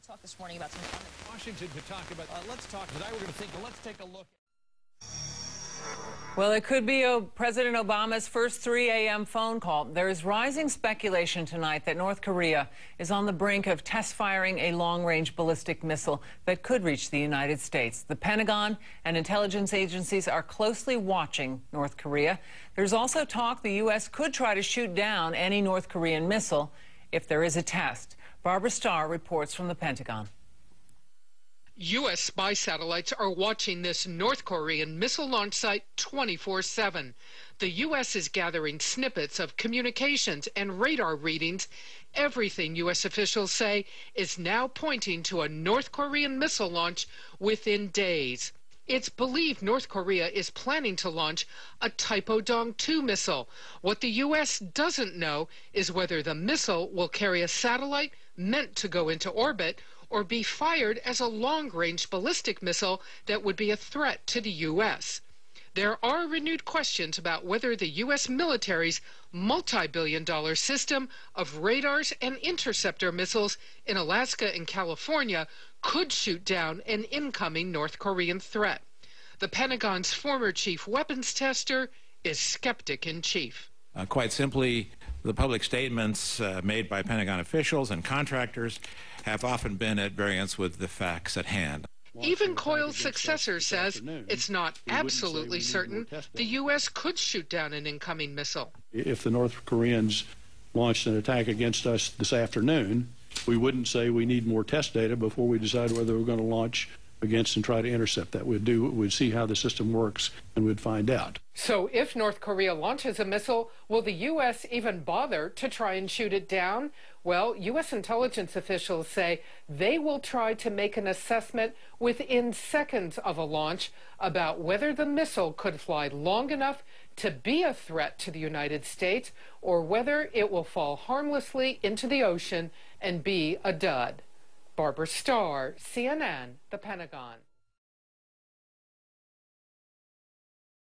Talk this morning about some Washington to talk about. Let's take a look. Well, it could be President Obama's first 3 a.m. phone call. There is rising speculation tonight that North Korea is on the brink of test firing a long-range ballistic missile that could reach the United States. The Pentagon and intelligence agencies are closely watching North Korea. There's also talk the U.S. could try to shoot down any North Korean missile if there is a test. Barbara Starr reports from the Pentagon. U.S. spy satellites are watching this North Korean missile launch site 24/7. The U.S. is gathering snippets of communications and radar readings. Everything U.S. officials say is now pointing to a North Korean missile launch within days. It's believed North Korea is planning to launch a Taepodong-2 missile. What the U.S. doesn't know is whether the missile will carry a satellite meant to go into orbit or be fired as a long-range ballistic missile that would be a threat to the U.S. There are renewed questions about whether the U.S. military's multi-billion-dollar system of radars and interceptor missiles in Alaska and California could shoot down an incoming North Korean threat. The Pentagon's former chief weapons tester is skeptic in chief. Quite simply, the public statements made by Pentagon officials and contractors have often been at variance with the facts at hand. Even Coyle's successor says it's not absolutely certain the U.S. could shoot down an incoming missile. If the North Koreans launched an attack against us this afternoon, we wouldn't say we need more test data before we decide whether we're going to launch against and try to intercept that. We'd see how the system works, and we'd find out. So if North Korea launches a missile, will the U.S. even bother to try and shoot it down? Well, U.S. intelligence officials say they will try to make an assessment within seconds of a launch about whether the missile could fly long enough to be a threat to the United States or whether it will fall harmlessly into the ocean and be a dud. Barbara Starr, CNN, The Pentagon.